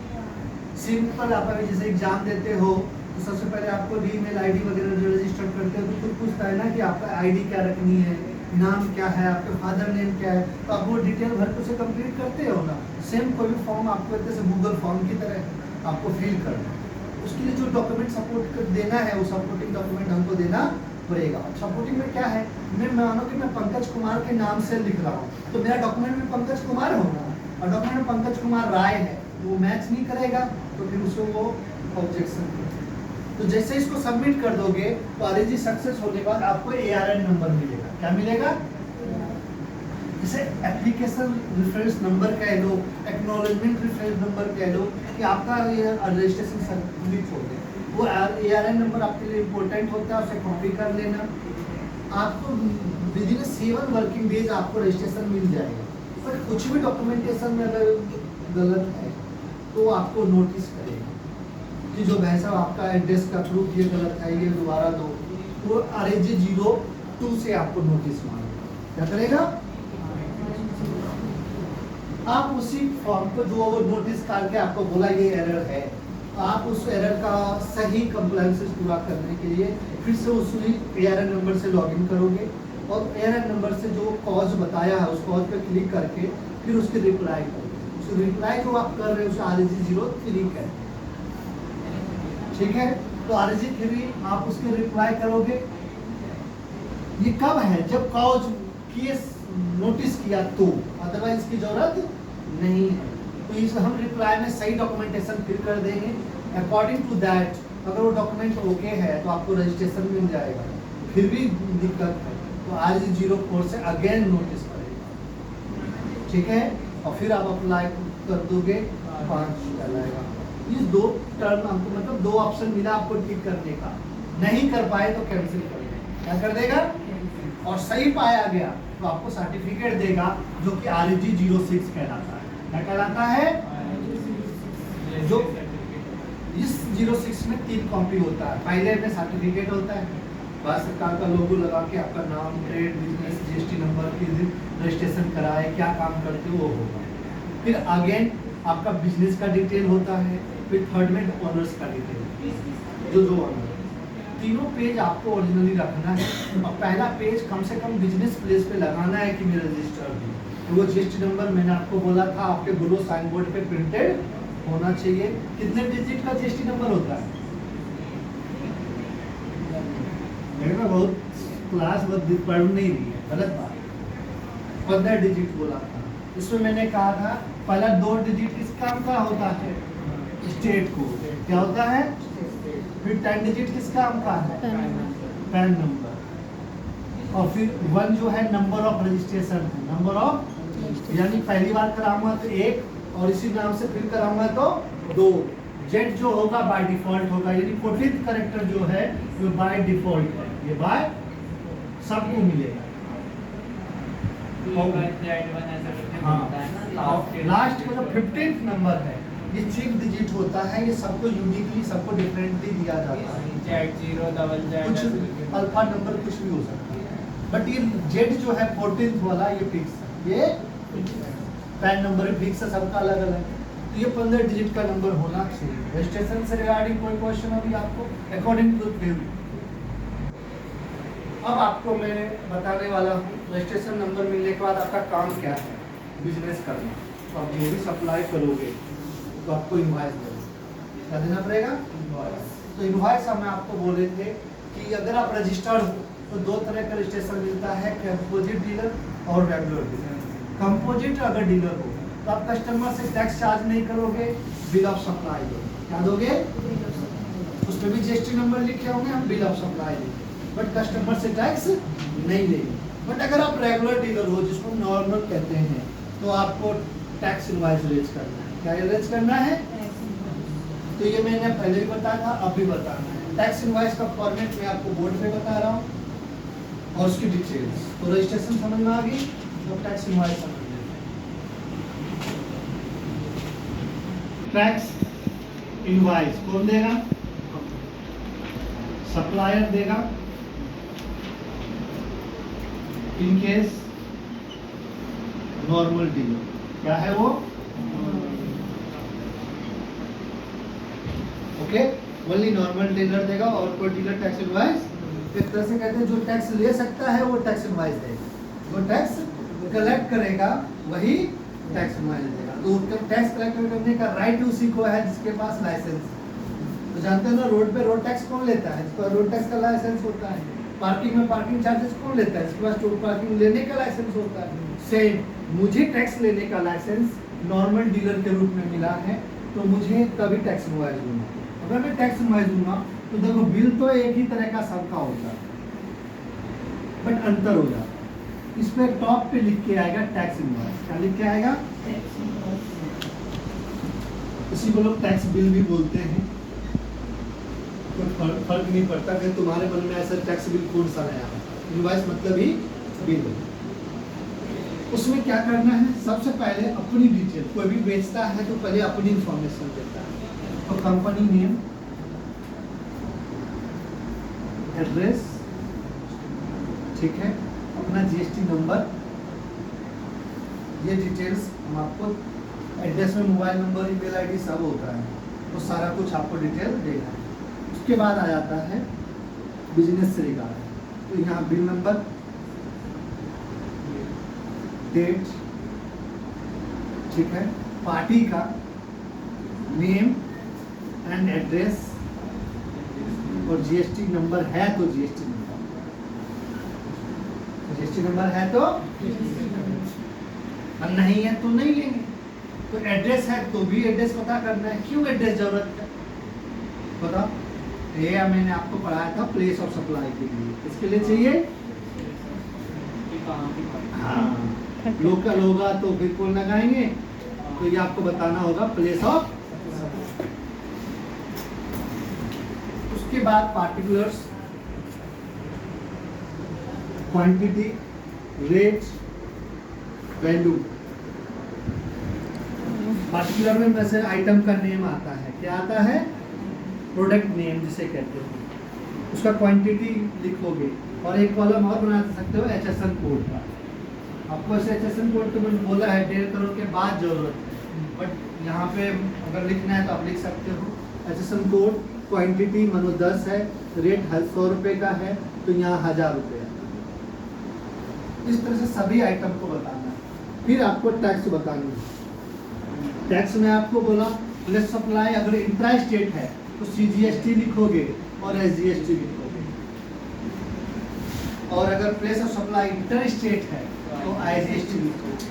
Speaker 1: सिंपल आप अगर जैसे एग्जाम देते हो तो सबसे पहले आपको ईमेल ID वगैरह जो रजिस्टर करते हो तो खुद पूछता है ना कि आपका ID क्या रखनी है, नाम क्या है, आपके फादर नेम क्या है, तो आप वो डिटेल भर के उसे कंप्लीट करते हो ना। सेम कोई भी फॉर्म आपको जैसे गूगल फॉर्म की तरह आपको फिल करना है, उसके लिए जो डॉक्यूमेंट सपोर्ट देना है वो सपोर्टिंग डॉक्यूमेंट हमको देना पड़ेगा। सपोर्टिंग में क्या है, मैं मानो कि मैं पंकज कुमार के नाम से लिख रहा हूँ तो मेरा डॉक्यूमेंट में पंकज कुमार होगा, और डॉक्यूमेंट में पंकज कुमार राय है, वो मैच नहीं करेगा तो फिर उसको वो ऑब्जेक्शन तो जैसे इसको सबमिट कर दोगे तो आरएजी सक्सेस होने के बाद आपको एआरएन नंबर मिलेगा। क्या मिलेगा? जैसे एप्लीकेशन रेफरेंस नंबर कह लो, एक्नॉलेजमेंट रेफरेंस नंबर कह लो, कि आपका ये रजिस्ट्रेशन सबमिट हो गया। वो एआरएन नंबर आपके लिए इम्पोर्टेंट होता है, उसे कॉपी कर लेना। आपको विदिन 7 वर्किंग डेज आपको रजिस्ट्रेशन मिल जाएगा। पर कुछ भी डॉक्यूमेंटेशन में अगर गलत है तो आपको नोटिस करेगा कि जो भाई साहब आपका एड्रेस का प्रूफ ये गलत है, ये दोबारा दो। वो RAG 02 से आपको नोटिस मांगेगा। क्या करेगा? आप उसी फॉर्म को जो नोटिस करके आपको बोला ये एरर है, आप उस एरर का सही कंप्लायंसेस पूरा करने के लिए फिर से उसी ARN नंबर से लॉगिन करोगे और ARN नंबर से जो कॉज बताया है उस कॉज पे क्लिक करके फिर उसकी रिप्लाई करोगे। उस रिप्लाई जो आप कर रहे हो उसे RAG 03 कहते हैं। ठीक है, तो RAG 3 आप उसकी रिप्लाई करोगे। ये कब है? जब कॉज केस नोटिस किया तो, अदरवाइज इसकी जरूरत नहीं है। तो इस हम रिप्लाई में सही डॉक्यूमेंटेशन फिल कर देंगे। अकॉर्डिंग टू दैट अगर वो डॉक्यूमेंट ओके है तो आपको रजिस्ट्रेशन मिल जाएगा। फिर भी दिक्कत है तो RAG 04 से अगेन नोटिस करेगा। ठीक है, और फिर आप अप्लाई कर दोगे, 5 कहलाएगा। इस 2 टर्म आपको मतलब 2 ऑप्शन मिला आपको ठीक करने का। नहीं कर पाए तो कैंसिल कर देगा। क्या कर देगा? और सही पाया गया तो आपको सर्टिफिकेट देगा जो कि RAG 06 कहलाता है। क्या कहलाता है? जो इस 06 में 3 कॉपी होता है। पहले में सर्टिफिकेट होता है, भारत सरकार का लोगो लगा के आपका नाम, ट्रेड, बिजनेस, GST नंबर, किस दिन रजिस्ट्रेशन कराए, क्या काम करते हो वो होगा। फिर अगेन आपका बिजनेस का डिटेल होता है। फिर थर्ड में ऑनर्स का डिटेल, जो ऑनर। तीनों पेज आपको ओरिजिनली रखना है और पहला पेज कम से कम बिजनेस प्लेस पे लगाना है कि मेरा रजिस्टर्ड है। तो वो GST नंबर मैंने आपको बोला था आपके गुरु साइन बोर्ड पे प्रिंटेड होना चाहिए। कितने डिजिट का GST नंबर होता है? मेरा बहुत क्लास पढ़ नहीं रही है, गलत बात। 15 डिजिट बोला था। उसमें मैंने कहा था पहला 2 डिजिट किस काम का होता है? स्टेट को। क्या होता है? फिर 10 डिजिट किस काम का है? Pan number. और फिर 1 जो है नंबर ऑफ रजिस्ट्रेशन है। नंबर ऑफ यानी पहली बार कराऊंगा तो 1 और इसी नाम से फिर कराऊंगा तो 2। जेड जो होगा बाय डिफॉल्ट होगा, यानी 14th कैरेक्टर जो है वो बाय डिफॉल्ट है। ये बाय सबको मिलेगा। लास्ट का जो 15th नंबर है ये 6 डिजिट होता है। ये सबको यूनिकली, सबको डिफरेंटली दिया जाता है। कुछ अल्फा नंबर कुछ भी हो सकता है, बट ये जेड जो है 14th वाला ये फिक्स है। ये पैन नंबर फिक्स है, सबका अलग अलग। तो ये 15 डिजिट का नंबर होना चाहिए। रजिस्ट्रेशन से रिगार्डिंग कोई क्वेश्चन अभी आपको? अकॉर्डिंग टू थ्योरी अब आपको मैं बताने वाला हूँ रजिस्ट्रेशन नंबर मिलने के बाद आपका काम क्या है। बिजनेस करना, तो आप जो भी सप्लाई करोगे तो आपको इनवॉइस देना। क्या देना पड़ेगा? तो इनवॉइस हम आपको बोले थे कि अगर आप रजिस्टर्ड हो तो 2 तरह का रजिस्ट्रेशन मिलता है, कंपोजिट डीलर और रेगुलर डीलर। कंपोजिट अगर डीलर हो तो आप कस्टमर से टैक्स चार्ज नहीं करोगे, बिल ऑफ सप्लाई दोगे। क्या दोगे? उस पर भी GST नंबर लिखे होंगे, हम बिल ऑफ सप्लाई देंगे, बट कस्टमर से टैक्स नहीं लेंगे। बट अगर आप रेगुलर डीलर हो, जिसको नॉर्मल कहते हैं, तो आपको टैक्स इनवॉइस रेज करना है। क्या रेज करना है? तो ये मैंने पहले भी बताया था, अब भी बताना है। टैक्स इनवॉइस का फॉर्मेट मैं आपको बोर्ड पे बता रहा हूँ और उसकी डिटेल्स। तो रजिस्ट्रेशन समझ में आ गई, तो टैक्स इनवॉइस समझ लेते हैं। टैक्स इनवॉइस कौन देगा? सप्लायर देगा। इन केस नॉर्मल डीलर, क्या है वो? ओके, ओनली नॉर्मल डीलर देगा और कोई डीलर टैक्स इनवॉइस एक तरह से कहते हैं जो टैक्स ले सकता है वो टैक्स इनवॉइस देगा, जो टैक्स कलेक्ट करेगा वही टैक्स इनवॉइस देगा। तो टैक्स कलेक्ट करने का राइट उसी को है जिसके पास लाइसेंस। तो जानते हो ना, रोड पे रोड टैक्स कौन लेता है? जिसका रोड टैक्स का लाइसेंस होता है। पार्किंग में पार्किंग चार्जेस कौन लेता है? जिसके पास टोल पार्किंग लेने का लाइसेंस होता है। सेम मुझे टैक्स लेने का लाइसेंस नॉर्मल डीलर के रूप में मिला है, तो मुझे तभी टैक्स इनवॉइस दूंगा। अगर मैं टैक्स इनवॉइस दूंगा तो देखो बिल तो एक ही तरह का सबका होता है, बट अंतर हो जाता है। इस पे टॉप पे लिख के आएगा टैक्स इनवॉइस। क्या लिख के आएगा? इसी को लोग टैक्स बिल भी बोलते हैं। कोई फर्क नहीं पड़ता कि तुम्हारे मन में ऐसा टैक्स बिल कौन सा नया है, इनवॉइस मतलब ही बिल। उसमें क्या करना है, सबसे पहले अपनी डिटेल, कोई भी बेचता है तो पहले अपनी इंफॉर्मेशन देता है। तो कंपनी नेम, एड्रेस, ठीक है, अपना जीएसटी नंबर, ये डिटेल्स हम आपको, एड्रेस में मोबाइल नंबर, ईमेल आईडी सब होता है, तो सारा कुछ आपको डिटेल देना है। उसके बाद आ जाता है बिजनेस से रिगार्ड, तो यहाँ बिल नंबर, डेट, ठीक है, पार्टी का नेम एंड एड्रेस, और जीएसटी नंबर है तो जीएसटी नंबर, जीएसटी नंबर है तो, और नहीं है तो नहीं लेंगे। तो एड्रेस है तो भी एड्रेस पता करना है। क्यों एड्रेस जरूरत है बताओ? ये मैंने आपको पढ़ाया था प्लेस ऑफ सप्लाई के लिए, इसके लिए चाहिए हाँ, लोकल होगा तो फिर कौन लगाएंगे, तो ये आपको बताना होगा प्लेस ऑफ। उसके बाद particulars, quantity, rate, value. Particular में वैसे आइटम का नेम आता है, क्या आता है? प्रोडक्ट नेम जिसे कहते हैं। उसका क्वांटिटी लिखोगे, और एक कॉलम और बना सकते हो HSN कोड का। आपको ऐसे HSN कोड तो मैंने बोला है 1.5 करोड़ के बाद जरूरत है, बट यहाँ पे अगर लिखना है तो आप लिख सकते हो HSN कोड। क्वांटिटी मानो 10 है, रेट 100 रुपये का है तो यहाँ 1000 रुपये है। इस तरह से सभी आइटम को बताना है। फिर आपको टैक्स बतानी है। टैक्स में आपको बोला प्लेस सप्लाई अगर इंट्रा स्टेट है तो CGST लिखोगे और SGST लिखोगे, और अगर place of supply inter state है तो IGST लिखोगे,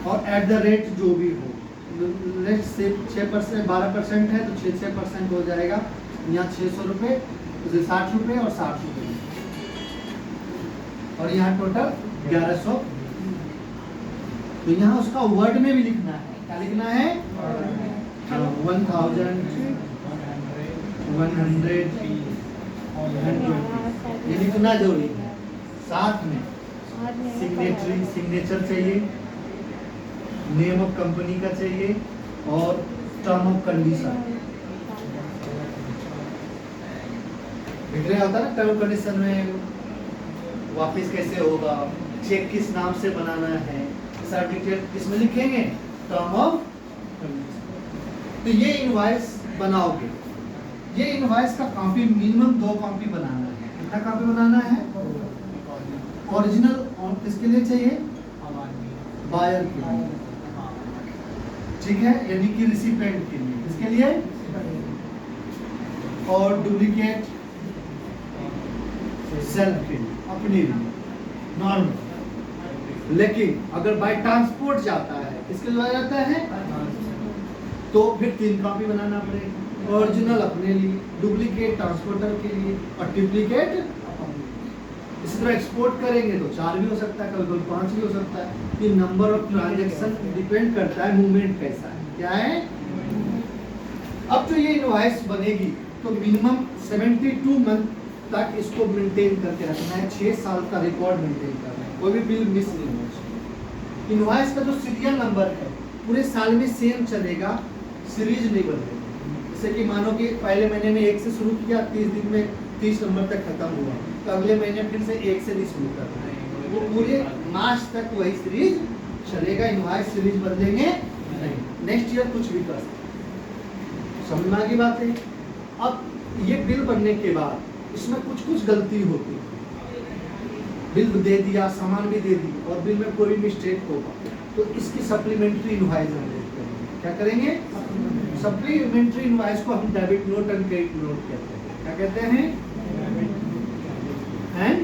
Speaker 1: और एट द रेट जो भी हो, रेट से 6% 12% है तो 6% हो जाएगा। यहाँ 600 रुपये, उसे 60 रुपये और 60 रुपये, और यहाँ टोटल 1100। तो यहाँ उसका वर्ड में भी लिखना है। क्या लिखना है? 1000, 100, ये लिखना जरूरी है। साथ में सिग्नेचर चाहिए, नेम ऑफ कंपनी का चाहिए, और टर्म ऑफ कंडीशन। लिख रहे होता ना टर्म कंडीशन में, वापस कैसे होगा, चेक किस नाम से बनाना है, सारा डिटेल किसमें लिखेंगे? Term of condition. तो ये इनवॉइस बनाओगे। ये इनवॉइस का कॉपी मिनिमम 2 कॉपी बनाना है। कितना कॉपी बनाना है? ओरिजिनल किसके लिए चाहिए? बायर के लिए, ठीक है, यानी कि रिसिपेंट के लिए। इसके लिए, और डुप्लीकेट सेल्फ के लिए, अपने लिए नॉर्मल। लेकिन अगर बाय ट्रांसपोर्ट जाता है, किसके लिए जाता है? तो फिर 3 कॉपी बनाना पड़ेगा। ओरिजिनल अपने लिए, डुप्लीकेट ट्रांसपोर्टर के लिए, और डुप्लीकेट। इसी तरह एक्सपोर्ट करेंगे तो 4 भी हो सकता है, कभी 5 भी हो सकता है। ये नंबर ऑफ ट्रांजैक्शन डिपेंड करता है मूवमेंट कैसा है। क्या है? अब जो ये इनवॉइस बनेगी तो मिनिमम 72 मंथ तक इसको मेंटेन करके रखना है। 6 साल का रिकॉर्ड मेंटेन करना है, कोई भी बिल मिस नहीं होना चाहिए। इनवॉइस का जो सीरियल नंबर है पूरे साल में सेम चलेगा, सीरीज नहीं बदलेगा। जैसे कि मानो कि पहले महीने में 1 से शुरू किया, 30 दिन में 30 नंबर तक खत्म हुआ, तो अगले महीने फिर से 1 से नहीं शुरू करना है। वो पूरे मार्च तक वही सीरीज चलेगा। इनवॉइस सीरीज बदलेंगे नहीं, नेक्स्ट ईयर कुछ भी कर सकते। समझ में आ गई बात है? अब ये बिल बनने के बाद इसमें कुछ गलती होती है। बिल दे दिया, सामान भी दे दी, और बिल में कोई मिस्टेक होगा तो इसकी सप्लीमेंट्री इनवॉइस जनरेट करेंगे। क्या करेंगे? सप्लीमेंट्री इनवॉइस को हम debit note and credit note कहते हैं। क्या कहते हैं? एंड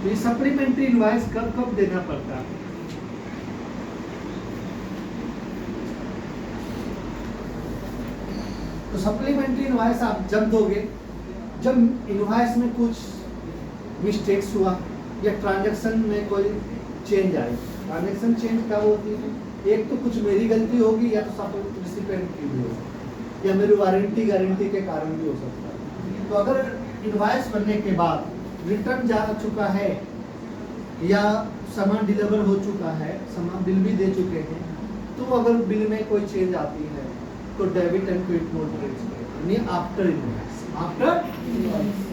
Speaker 1: ये सप्लीमेंट्री इनवॉइस कब देना पड़ता है? तो सप्लीमेंट्री इनवॉइस आप जब दोगे जब इनवॉइस में कुछ मिस्टेक्स हुआ या ट्रांजैक्शन में कोई चेंज आई। ट्रांजैक्शन चेंज कब होती है? एक तो कुछ मेरी गलती होगी या तो रिसिपेंट की भी हो सकती है या मेरी वारंटी गारंटी के कारण भी हो सकता है। तो अगर इनवॉइस बनने के बाद रिटर्न जा चुका है या सामान डिलीवर हो चुका है, सामान बिल भी दे चुके हैं, तो अगर बिल में कोई चेंज आती है तो debit and credit note raise करें, यानी after invoice. After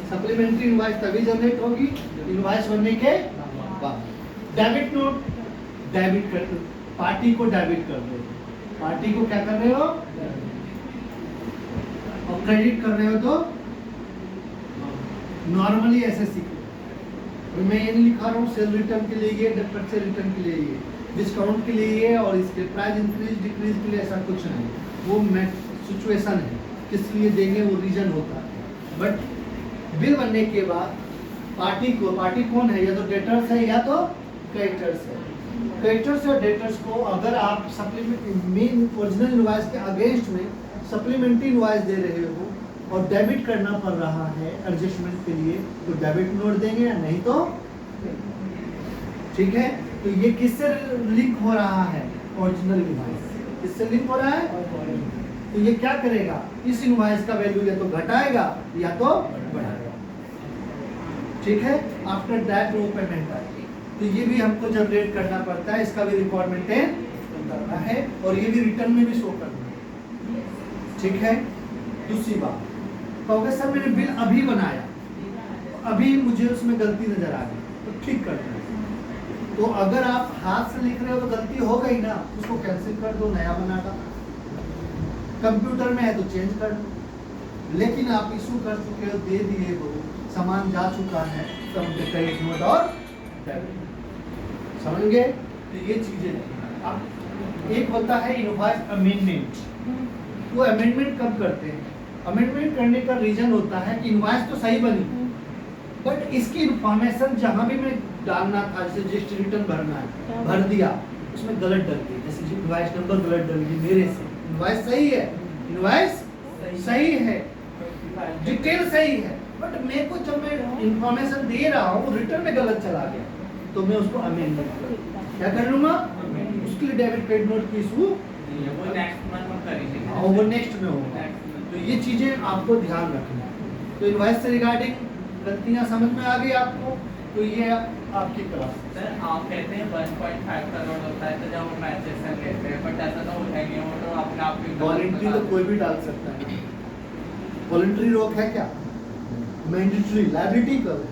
Speaker 1: supplementary invoice तभी जनरेट होगी इनवॉइस बनने के बाद। डेबिट नोट डेबिट कर पार्टी को डेबिट कर रहे हो, पार्टी को क्या कर रहे हो और क्रेडिट कर रहे हो तो नॉर्मली ऐसे सीखो। मैं ये नहीं लिखा रहा हूँ सेल रिटर्न के लिए ये, परचेज रिटर्न के लिए ये, डिस्काउंट के लिए ये और इसके प्राइस इंक्रीज डिक्रीज के लिए ऐसा कुछ नहीं। वो सिचुएशन है किस लिए देंगे वो रीजन होता है। बट बिल बनने के बाद पार्टी कौन है? या तो डेटर्स है या तो क्रेडिटर्स है। क्रेडिटर्स और डेटर्स को अगर आप सप्लीमेंट मेन ओरिजिनल इनवॉइस के अगेंस्ट में सप्लीमेंट्री इनवॉइस दे रहे हो और डेबिट करना पड़ रहा है एडजस्टमेंट के लिए, तो डेबिट नोट देंगे या नहीं तो ठीक है। तो ये किससे लिंक हो रहा है? Original invoice. किससे लिंक हो रहा है? तो ये क्या करेगा? इस इनवॉइस का वैल्यू या तो घटाएगा या तो बढ़ाएगा। ठीक है। आफ्टर दैट वो पेमेंट आएगी। तो ये भी हमको जनरेट करना पड़ता है, इसका भी रिकॉर्ड मेंटेन करना है और ये भी रिटर्न में भी शो करना है। ठीक है। दूसरी बात, तो सर मैंने बिल अभी बनाया, अभी मुझे उसमें गलती नजर आ गई, तो ठीक करना है। तो अगर आप हाथ से लिख रहे हो तो गलती हो गई ना, उसको कैंसिल कर दो, नया बना दो। कंप्यूटर में है तो चेंज कर दो। लेकिन आप इशू कर चुके हो, दे दिए हो, सामान जा चुका है, तो उनके क्रेडिट नोट और समझ गए? तो ये चीजें अब एक होता है इनवॉइस अमेंडमेंट। वो अमेंडमेंट कब करते हैं? अमेंडमेंट करने का रीजन होता है कि इनवॉइस तो सही बनी बट इसकी इंफॉर्मेशन जहां भी मैं डालना था, जैसे जीएसटी रिटर्न भरना है, भर दिया, उसमें गलत डल गई। जैसे इनवॉइस नंबर गलत डल गई मेरे से। इनवॉइस सही है, इनवॉइस सही है, डिटेल सही है, बट मेरे को जब मैं इंफॉर्मेशन दे रहा हूँ रिटर्न में गलत चला गया, तो मैं उसको अमेंडमेंट करूँ। क्या कर लूँगा? उसके लिए डेबिट क्रेडिट नोट की इशू वो नेक्स्ट में होगा। तो ये चीजें आपको ध्यान रखना है। तो इनवॉइस से रिगार्डिंग गलतियां समझ में आ गई आपको? तो ये आपकी क्लास।
Speaker 2: सर आप कहते हैं 1.5 करोड़ होता है तो जब हम एडजस्टमेंट लेते हैं, बट ऐसा तो होता नहीं है, वो तो अपने आप ही
Speaker 1: वॉलंटरी तो कोई भी डाल सकता है। वॉलंटरी रोक है क्या? मैंडेटरी लायबिलिटी करो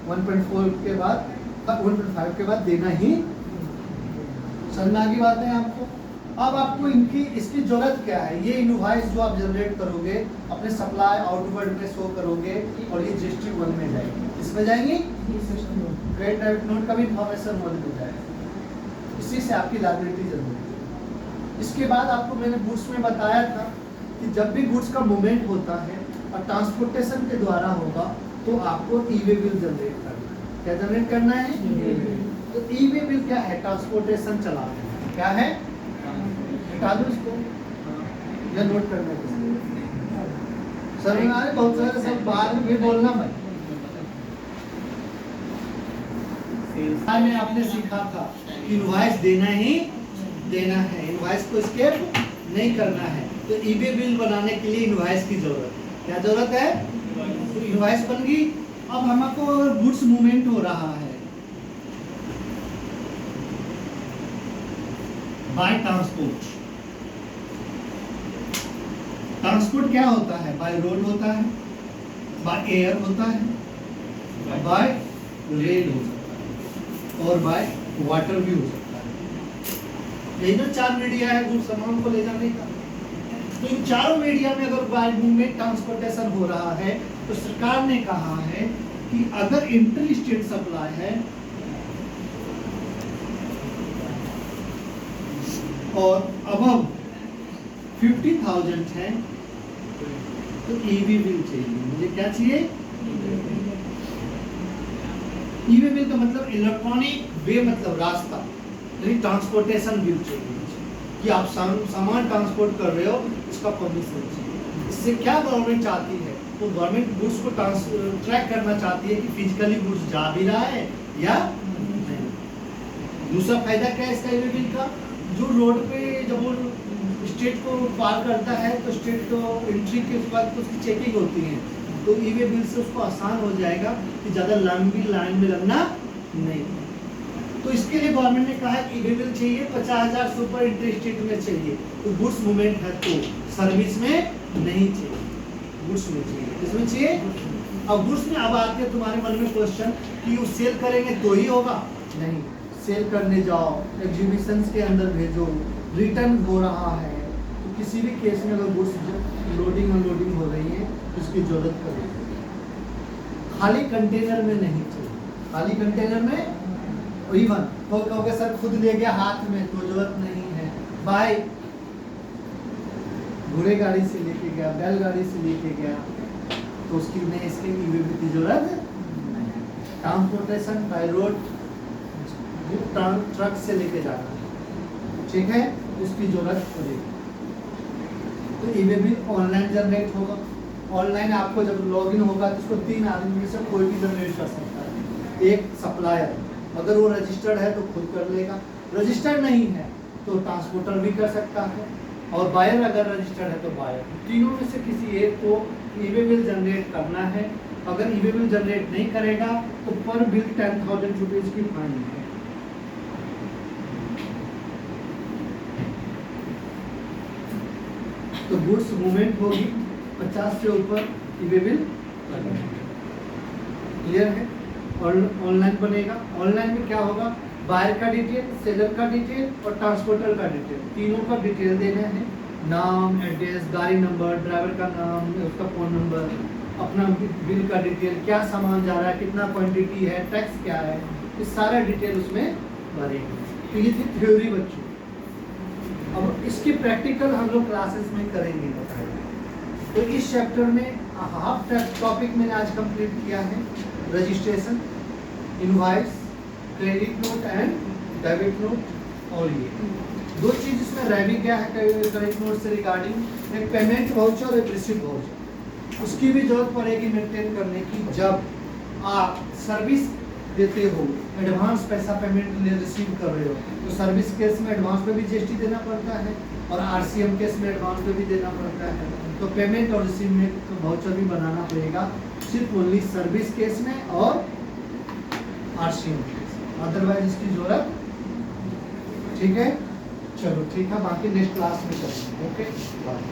Speaker 1: 1.4 के बाद 1.5 के बाद देना ही। समझ में आ गई बात है आपको? अब आपको इसकी जरूरत क्या है? ये इनवॉइस जो आप जनरेट करोगे अपने सप्लाई आउटवर्ड में शो करोगे और ये जीएसटी 1 में जाएगी। इसमें जाएंगी क्रेडिट डेबिट नोट का भी इंफॉर्मेशन मौजूद है। इसी से आपकी लायबिलिटी जनरेट होगी। इसके बाद आपको मैंने गुड्स में बताया था कि जब भी गुड्स का मूवमेंट होता है और ट्रांसपोर्टेशन के द्वारा होगा तो आपको ई-वे बिल जनरेट करना है। क्या जनरेट करना है? तो ई-वे बिल क्या है? ट्रांसपोर्टेशन चलाते हैं। क्या है? हटा दो इसको या नोट करना है। सर में बहुत सारे सब बाद में भी बोलना भाई। में आपने सीखा था इनवॉइस देना ही देना है, इनवॉइस को स्किप नहीं करना है। तो ई-वे बिल बनाने के लिए इनवॉइस की जरूरत है। क्या जरूरत है? तो इनवॉइस बन गई। अब हमको गुड्स मूवमेंट हो रहा है बाय ट्रांसपोर्ट। ट्रांसपोर्ट क्या होता है? बाय रोड होता है, बाय एयर होता है, बाय रेल हो सकता है और बाय वाटर भी हो सकता है। यही ना 4 मीडिया है गुड्स सामान को ले जाने का। तो इन चारों मीडिया में अगर बाय मूवमेंट ट्रांसपोर्टेशन हो रहा है तो सरकार ने कहा है कि अगर इंटर स्टेट सप्लाई है और अबव 50,000 है तो ई-वे बिल चाहिए। मुझे क्या चाहिए? ई-वे बिल का मतलब इलेक्ट्रॉनिक वे, मतलब रास्ता, यानी ट्रांसपोर्टेशन बिल चाहिए कि आप सामान ट्रांसपोर्ट कर रहे हो, इसका परमिशन चाहिए। इससे क्या गवर्नमेंट चाहती है, तो गवर्नमेंट गुड्स को ट्रैक करना चाहती है कि फिजिकली गुड्स जा भी रहा है या नहीं। दूसरा फायदा क्या है इसका ई वे बिल का, जो रोड पे जब वो स्टेट को पार करता है तो स्टेट को एंट्री के बाद उसकी चेकिंग होती है, तो ई वे बिल से उसको आसान हो जाएगा कि ज़्यादा लंबी लाइन में लगना नहीं। तो इसके लिए गवर्नमेंट ने कहा है कि ई वे बिल चाहिए 50,000 से ऊपर इंटरस्टेट में चाहिए, तो गुड्स मूवमेंट है तो सर्विस में नहीं चाहिए, गुड्स में चाहिए। किसमें चाहिए? अब गुड्स में अब आते हैं तुम्हारे मन में क्वेश्चन कि वो सेल करेंगे तो ही होगा, नहीं, सेल करने जाओ, एग्जीबिशंस के अंदर भेजो, रिटर्न हो रहा है, तो किसी भी केस में अगर गुड्स लोडिंग अनलोडिंग हो रही है तो उसकी जरूरत पड़ेगी। खाली कंटेनर में नहीं चाहिए, खाली कंटेनर में इवन तो कहोगे सर खुद ले गया हाथ में तो जरूरत नहीं है, बाय घोड़े गाड़ी से लेके गया, बैलगाड़ी से लेके गया, तो उसकी नहीं, इसके ई वे बिल की जरूरत नहीं। ट्रांसपोर्टेशन बाय रोड, ट्रक से लेके जाना, ठीक है, उसकी जरूरत पड़ेगी। तो ई वे बिल ऑनलाइन जनरेट होगा, ऑनलाइन आपको जब लॉगिन होगा तो उसको 3 आदमी में से कोई भी जनरेट कर सकता है। एक सप्लायर, अगर वो रजिस्टर्ड है तो खुद कर लेगा, रजिस्टर्ड नहीं है तो ट्रांसपोर्टर भी कर सकता है, और बायर अगर रजिस्टर्ड है तो बायर। तीनों में से किसी एक को ई वे बिल जनरेट करना है। अगर ई वे बिल जनरेट नहीं करेगा तो पर बिल 10,000 रुपीज की फाइन है। तो गुड्स मूवमेंट होगी 50 से ऊपर ई वे बिल, क्लियर है? और ऑनलाइन बनेगा, ऑनलाइन में क्या होगा, बायर का डिटेल, सेलर का डिटेल और ट्रांसपोर्टर का डिटेल, तीनों का डिटेल देना है, नाम, एड्रेस, गाड़ी नंबर, ड्राइवर का नाम, उसका फ़ोन नंबर, अपना बिल का डिटेल, क्या सामान जा रहा है, कितना क्वांटिटी है, टैक्स क्या है, ये सारा डिटेल उसमें भरेंगे। तो ये थी थ्योरी बच्चों। अब इसके प्रैक्टिकल हम लोग क्लासेस में करेंगे, बताइए। तो इस चैप्टर में हाफ टॉपिक मैंने आज कंप्लीट किया है, registration, invoice, credit note and debit note. और ये 2 चीज़ इसमें रह भी गया है क्रेडिट नोट से रिगार्डिंग, एक पेमेंट वाउचर और एक रिसिप्ट वाउचर। उसकी भी जरूरत पड़ेगी मेंटेन करने की, जब आप सर्विस देते हो, एडवांस पैसा पेमेंट ले रिसीव कर रहे हो, तो सर्विस केस में एडवांस पे भी जीएसटी देना पड़ता है और आरसीएम केस में एडवांस पे भी देना पड़ता है। तो पेमेंट और रिसीव में तो वाउचर भी बनाना पड़ेगा, सिर्फ ओनली सर्विस केस में और आरसीएम केस, अदरवाइज इसकी जरूरत, ठीक है। चलो ठीक है, बाकी नेक्स्ट क्लास में करेंगे। Okay, bye.